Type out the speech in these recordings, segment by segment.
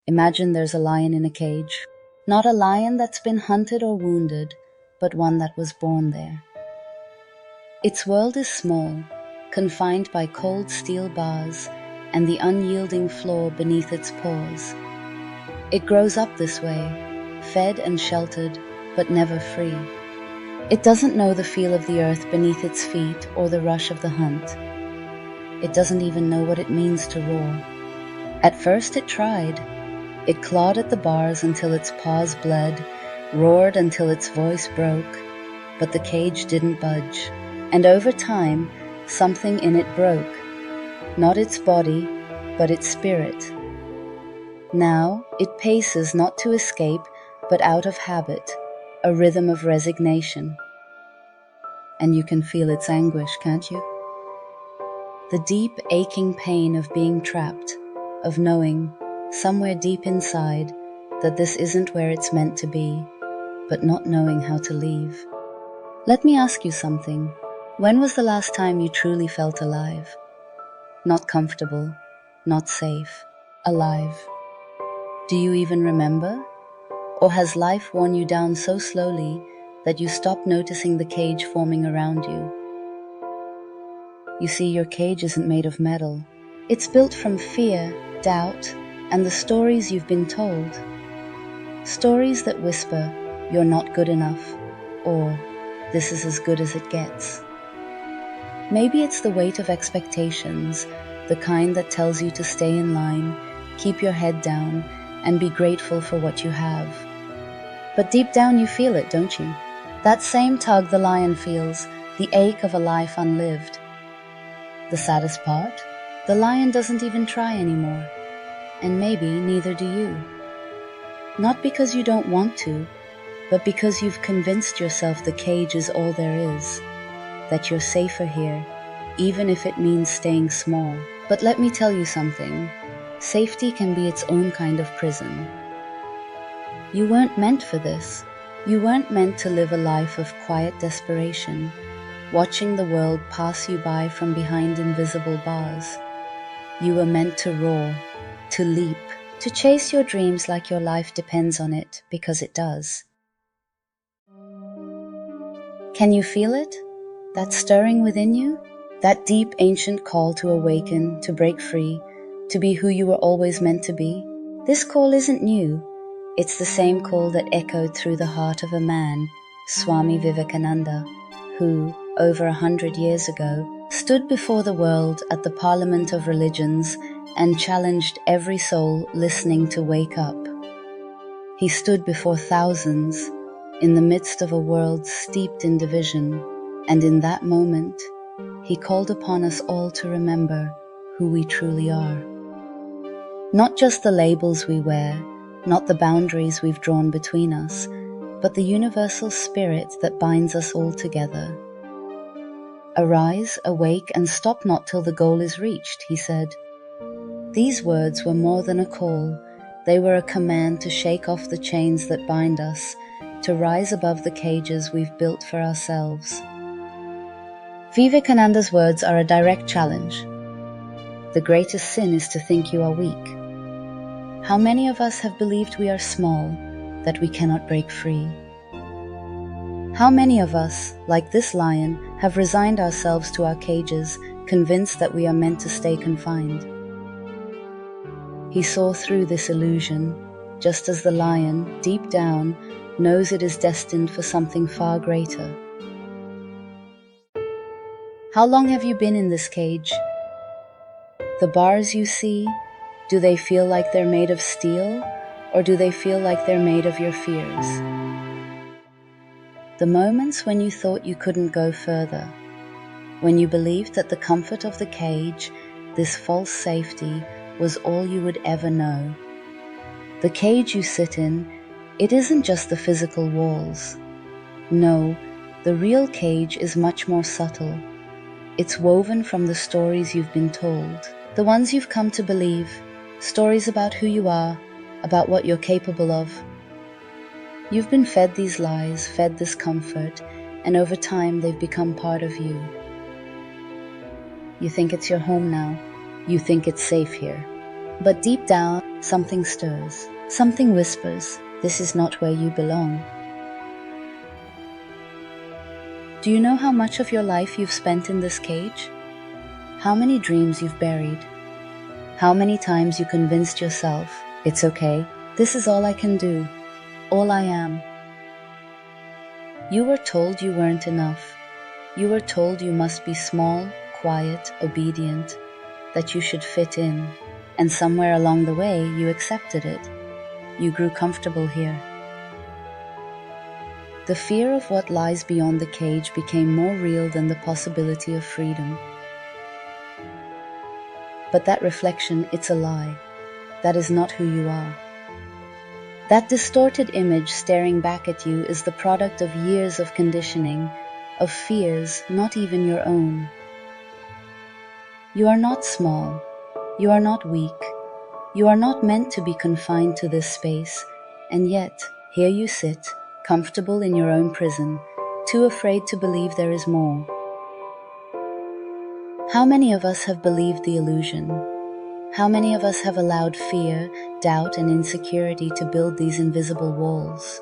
Imagine there's a lion in a cage. Not a lion that's been hunted or wounded, but one that was born there. Its world is small, confined by cold steel bars and the unyielding floor beneath its paws. It grows up this way, fed and sheltered, but never free. It doesn't know the feel of the earth beneath its feet or the rush of the hunt. It doesn't even know what it means to roar. At first it tried. It clawed at the bars until its paws bled, roared until its voice broke, but the cage didn't budge. And over time, something in it broke. Not its body, but its spirit. Now, it paces not to escape, but out of habit, a rhythm of resignation. And you can feel its anguish, can't you? The deep, aching pain of being trapped, of knowing, somewhere deep inside, that this isn't where it's meant to be, but not knowing how to leave. Let me ask you something. When was the last time you truly felt alive? Not comfortable, not safe, alive. Do you even remember? Or has life worn you down so slowly that you stop noticing the cage forming around you? You see, your cage isn't made of metal. It's built from fear, doubt, and the stories you've been told. Stories that whisper, "You're not good enough," or "This is as good as it gets." Maybe it's the weight of expectations, the kind that tells you to stay in line, keep your head down, and be grateful for what you have. But deep down you feel it, don't you? That same tug the lion feels, the ache of a life unlived. The saddest part? The lion doesn't even try anymore. And maybe neither do you. Not because you don't want to, but because you've convinced yourself the cage is all there is, that you're safer here, even if it means staying small. But let me tell you something, safety can be its own kind of prison. You weren't meant for this. You weren't meant to live a life of quiet desperation, watching the world pass you by from behind invisible bars. You were meant to roar, to leap, to chase your dreams like your life depends on it, because it does. Can you feel it? That stirring within you? That deep ancient call to awaken, to break free, to be who you were always meant to be? This call isn't new. It's the same call that echoed through the heart of a man, Swami Vivekananda, who, over 100 years ago, stood before the world at the Parliament of Religions and challenged every soul listening to wake up. He stood before thousands, in the midst of a world steeped in division, and in that moment, he called upon us all to remember who we truly are. Not just the labels we wear, not the boundaries we've drawn between us, but the universal spirit that binds us all together. "Arise, awake, and stop not till the goal is reached," he said. These words were more than a call. They were a command to shake off the chains that bind us, to rise above the cages we've built for ourselves. Vivekananda's words are a direct challenge. The greatest sin is to think you are weak. How many of us have believed we are small, that we cannot break free? How many of us, like this lion, have resigned ourselves to our cages, convinced that we are meant to stay confined? He saw through this illusion, just as the lion, deep down, knows it is destined for something far greater. How long have you been in this cage? The bars you see, do they feel like they're made of steel, or do they feel like they're made of your fears? The moments when you thought you couldn't go further, when you believed that the comfort of the cage, this false safety, was all you would ever know. The cage you sit in, it isn't just the physical walls. No, the real cage is much more subtle. It's woven from the stories you've been told, the ones you've come to believe, stories about who you are, about what you're capable of. You've been fed these lies, fed this comfort, and over time they've become part of you. You think it's your home now. You think it's safe here. But deep down, something stirs. Something whispers, this is not where you belong. Do you know how much of your life you've spent in this cage? How many dreams you've buried? How many times you convinced yourself, it's okay, this is all I can do, all I am. You were told you weren't enough. You were told you must be small, quiet, obedient, that you should fit in. And somewhere along the way, you accepted it. You grew comfortable here. The fear of what lies beyond the cage became more real than the possibility of freedom. But that reflection, it's a lie. That is not who you are. That distorted image staring back at you is the product of years of conditioning, of fears not even your own. You are not small. You are not weak. You are not meant to be confined to this space, and yet, here you sit, comfortable in your own prison, too afraid to believe there is more. How many of us have believed the illusion? How many of us have allowed fear, doubt, and insecurity to build these invisible walls?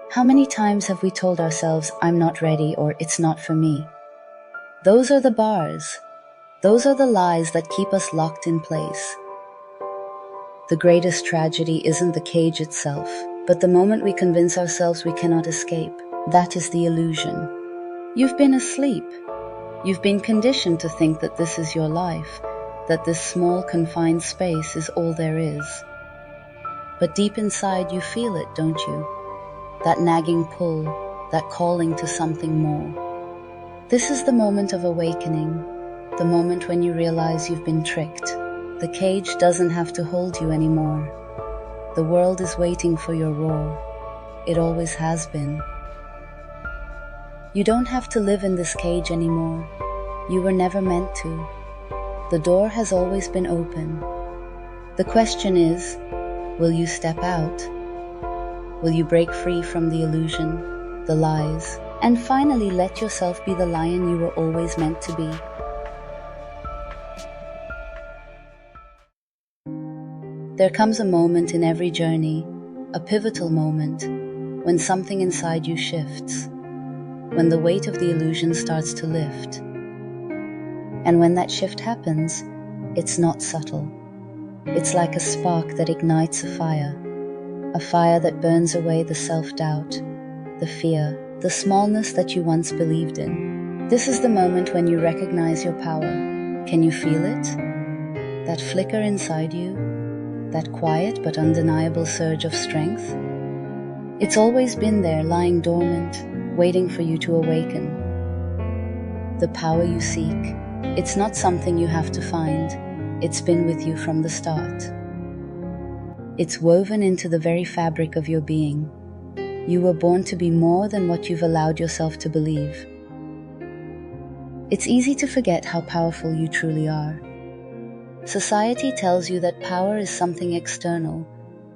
How many times have we told ourselves, I'm not ready, or it's not for me? Those are the bars. Those are the lies that keep us locked in place. The greatest tragedy isn't the cage itself, but the moment we convince ourselves we cannot escape. That is the illusion. You've been asleep. You've been conditioned to think that this is your life, that this small confined space is all there is. But deep inside you feel it, don't you? That nagging pull, that calling to something more. This is the moment of awakening, the moment when you realize you've been tricked. The cage doesn't have to hold you anymore. The world is waiting for your roar. It always has been. You don't have to live in this cage anymore. You were never meant to. The door has always been open. The question is, will you step out? Will you break free from the illusion, the lies, and finally let yourself be the lion you were always meant to be? There comes a moment in every journey, a pivotal moment, when something inside you shifts, when the weight of the illusion starts to lift. And when that shift happens, it's not subtle. It's like a spark that ignites a fire that burns away the self-doubt, the fear, the smallness that you once believed in. This is the moment when you recognize your power. Can you feel it? That flicker inside you? That quiet but undeniable surge of strength? It's always been there, lying dormant, waiting for you to awaken. The power you seek, it's not something you have to find. It's been with you from the start. It's woven into the very fabric of your being. You were born to be more than what you've allowed yourself to believe. It's easy to forget how powerful you truly are. Society tells you that power is something external,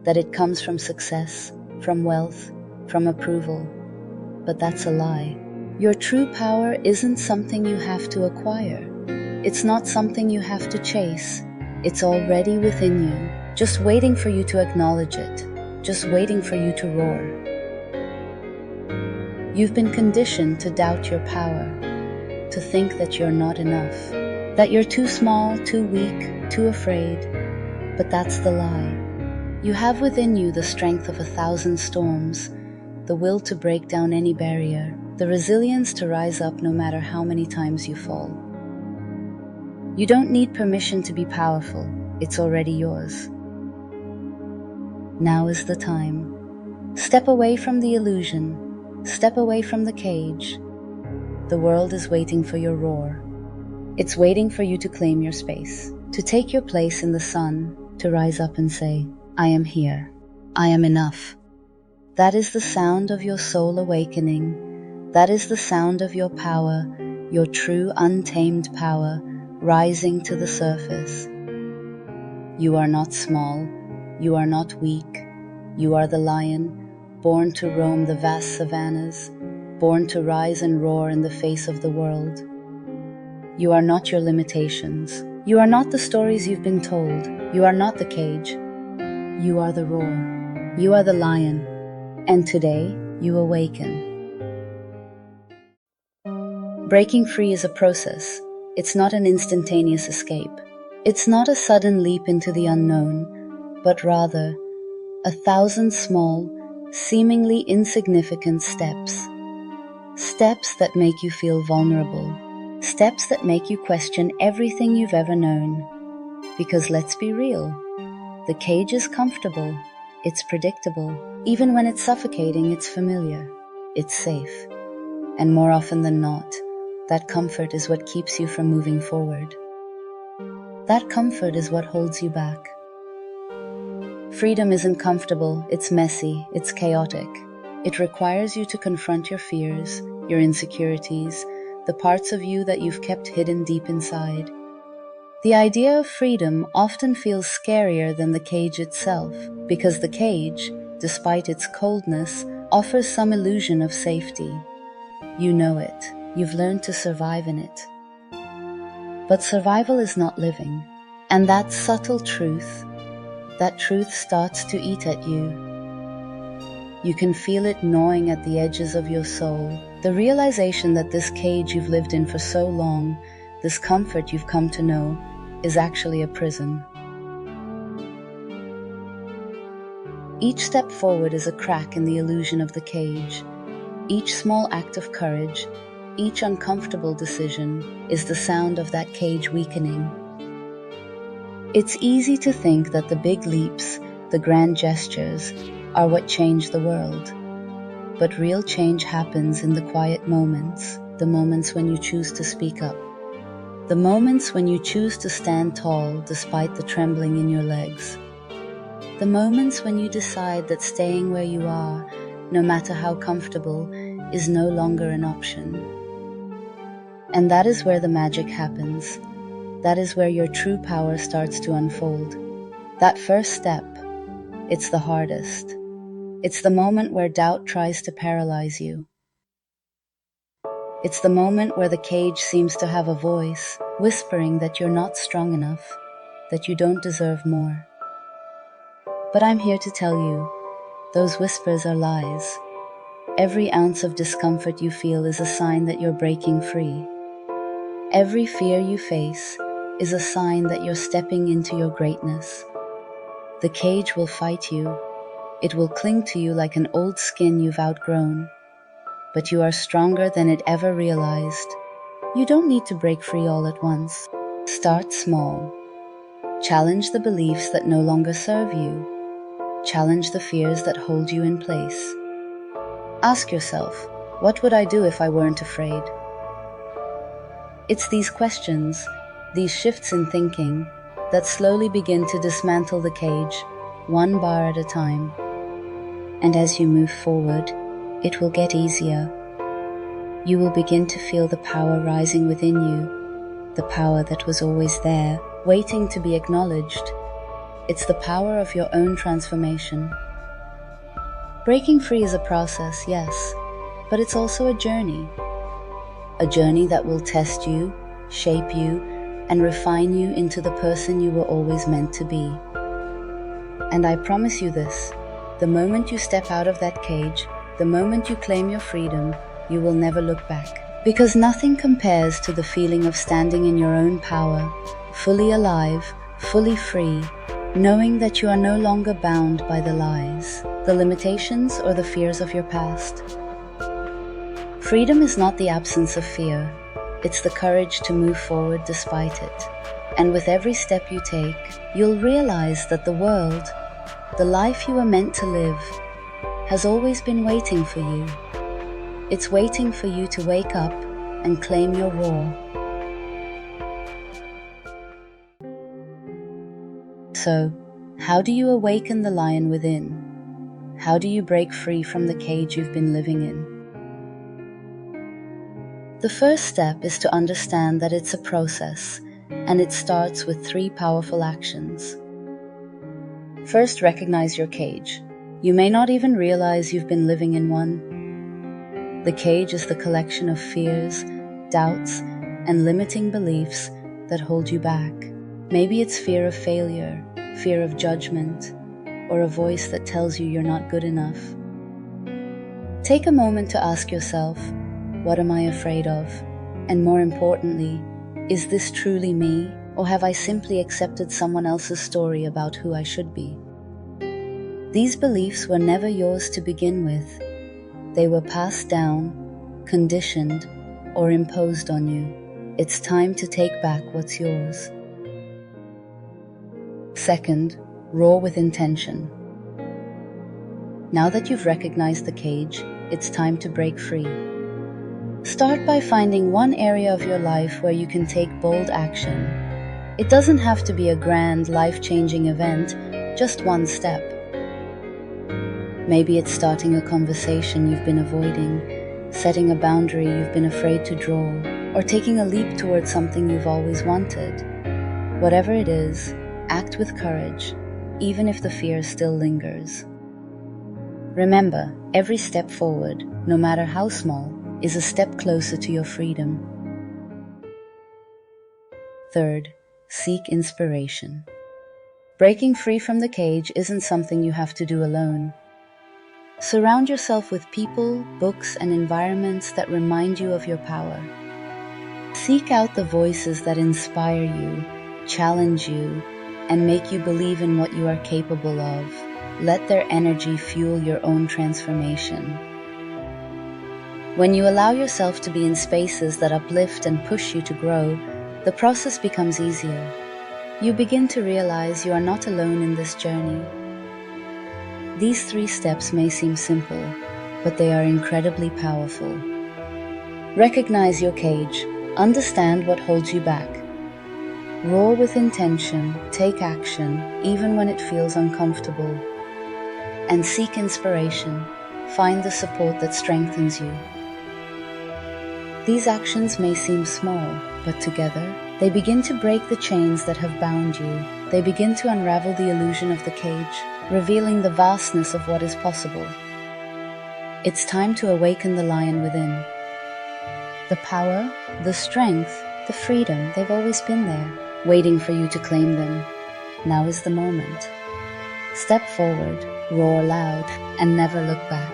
that it comes from success, from wealth, from approval. But that's a lie. Your true power isn't something you have to acquire. It's not something you have to chase. It's already within you, just waiting for you to acknowledge it, just waiting for you to roar. You've been conditioned to doubt your power, to think that you're not enough, that you're too small, too weak, too afraid. But that's the lie. You have within you the strength of 1,000 storms, the will to break down any barrier, the resilience to rise up no matter how many times you fall. You don't need permission to be powerful. It's already yours. Now is the time. Step away from the illusion. Step away from the cage. The world is waiting for your roar. It's waiting for you to claim your space, to take your place in the sun, to rise up and say, I am here. I am enough. That is the sound of your soul awakening. That is the sound of your power, your true untamed power, rising to the surface. You are not small. You are not weak. You are the lion, born to roam the vast savannas, born to rise and roar in the face of the world. You are not your limitations. You are not the stories you've been told. You are not the cage. You are the roar. You are the lion. And today, you awaken. Breaking free is a process. It's not an instantaneous escape. It's not a sudden leap into the unknown, but rather 1,000 small, seemingly insignificant steps. Steps that make you feel vulnerable. Steps that make you question everything you've ever known. Because let's be real, the cage is comfortable, it's predictable. Even when it's suffocating, it's familiar, it's safe. And more often than not, that comfort is what keeps you from moving forward. That comfort is what holds you back. Freedom isn't comfortable, it's messy, it's chaotic. It requires you to confront your fears, your insecurities, the parts of you that you've kept hidden deep inside. The idea of freedom often feels scarier than the cage itself, because the cage, despite its coldness, offers some illusion of safety. You know it. You've learned to survive in it. But survival is not living. And that subtle truth, that truth starts to eat at you. You can feel it gnawing at the edges of your soul. The realization that this cage you've lived in for so long, this comfort you've come to know, is actually a prison. Each step forward is a crack in the illusion of the cage. Each small act of courage, each uncomfortable decision, is the sound of that cage weakening. It's easy to think that the big leaps, the grand gestures, are what change the world. But real change happens in the quiet moments, the moments when you choose to speak up. The moments when you choose to stand tall despite the trembling in your legs. The moments when you decide that staying where you are, no matter how comfortable, is no longer an option. And that is where the magic happens. That is where your true power starts to unfold. That first step, it's the hardest. It's the moment where doubt tries to paralyze you. It's the moment where the cage seems to have a voice, whispering that you're not strong enough, that you don't deserve more. But I'm here to tell you, those whispers are lies. Every ounce of discomfort you feel is a sign that you're breaking free. Every fear you face is a sign that you're stepping into your greatness. The cage will fight you. It will cling to you like an old skin you've outgrown. But you are stronger than it ever realized. You don't need to break free all at once. Start small. Challenge the beliefs that no longer serve you. Challenge the fears that hold you in place. Ask yourself, what would I do if I weren't afraid? It's these questions, these shifts in thinking, that slowly begin to dismantle the cage, one bar at a time. And as you move forward, it will get easier. You will begin to feel the power rising within you, the power that was always there, waiting to be acknowledged. It's the power of your own transformation. Breaking free is a process, yes, but it's also a journey. A journey that will test you, shape you, and refine you into the person you were always meant to be. And I promise you this, the moment you step out of that cage, the moment you claim your freedom, you will never look back. Because nothing compares to the feeling of standing in your own power, fully alive, fully free, knowing that you are no longer bound by the lies, the limitations, or the fears of your past. Freedom is not the absence of fear, it's the courage to move forward despite it. And with every step you take, you'll realize that the world, the life you were meant to live, has always been waiting for you. It's waiting for you to wake up and claim your roar. So, how do you awaken the lion within? How do you break free from the cage you've been living in? The first step is to understand that it's a process, and it starts with 3 powerful actions. First, recognize your cage. You may not even realize you've been living in one. The cage is the collection of fears, doubts, and limiting beliefs that hold you back. Maybe it's fear of failure, fear of judgment, or a voice that tells you you're not good enough. Take a moment to ask yourself, what am I afraid of? And more importantly, is this truly me, or have I simply accepted someone else's story about who I should be? These beliefs were never yours to begin with. They were passed down, conditioned, or imposed on you. It's time to take back what's yours. Second, roar with intention. Now that you've recognized the cage, it's time to break free. Start by finding one area of your life where you can take bold action. It doesn't have to be a grand, life-changing event, just one step. Maybe it's starting a conversation you've been avoiding, setting a boundary you've been afraid to draw, or taking a leap towards something you've always wanted. Whatever it is, act with courage, even if the fear still lingers. Remember, every step forward, no matter how small, is a step closer to your freedom. Third, seek inspiration. Breaking free from the cage isn't something you have to do alone. Surround yourself with people, books, and environments that remind you of your power. Seek out the voices that inspire you, challenge you, and make you believe in what you are capable of. Let their energy fuel your own transformation. When you allow yourself to be in spaces that uplift and push you to grow, the process becomes easier. You begin to realize you are not alone in this journey. These 3 steps may seem simple, but they are incredibly powerful. Recognize your cage. Understand what holds you back. Roar with intention, take action, even when it feels uncomfortable. And seek inspiration. Find the support that strengthens you. These actions may seem small, but together, they begin to break the chains that have bound you. They begin to unravel the illusion of the cage, revealing the vastness of what is possible. It's time to awaken the lion within. The power, the strength, the freedom, they've always been there, waiting for you to claim them. Now is the moment. Step forward, roar loud, and never look back.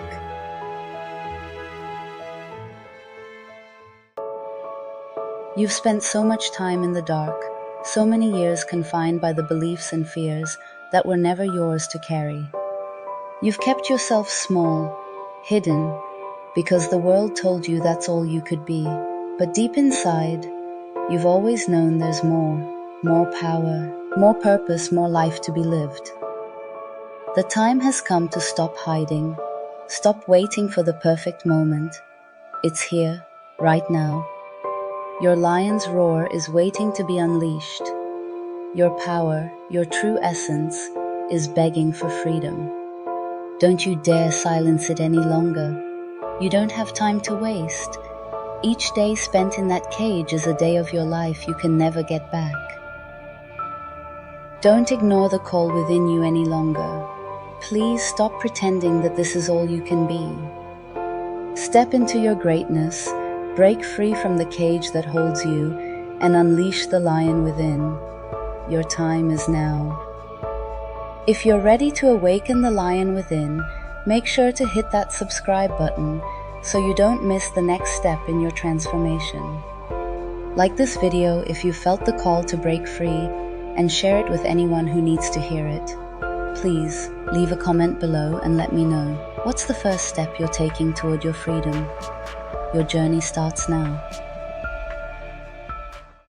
You've spent so much time in the dark, so many years confined by the beliefs and fears that were never yours to carry. You've kept yourself small, hidden, because the world told you that's all you could be. But deep inside, you've always known there's more power, more purpose, more life to be lived. The time has come to stop hiding, stop waiting for the perfect moment. It's here, right now. Your lion's roar is waiting to be unleashed. Your power, your true essence, is begging for freedom. Don't you dare silence it any longer. You don't have time to waste. Each day spent in that cage is a day of your life you can never get back. Don't ignore the call within you any longer. Please stop pretending that this is all you can be. Step into your greatness. Break free from the cage that holds you and unleash the lion within. Your time is now. If you're ready to awaken the lion within, make sure to hit that subscribe button so you don't miss the next step in your transformation. Like this video if you felt the call to break free, and share it with anyone who needs to hear it. Please leave a comment below and let me know, what's the first step you're taking toward your freedom? Your journey starts now.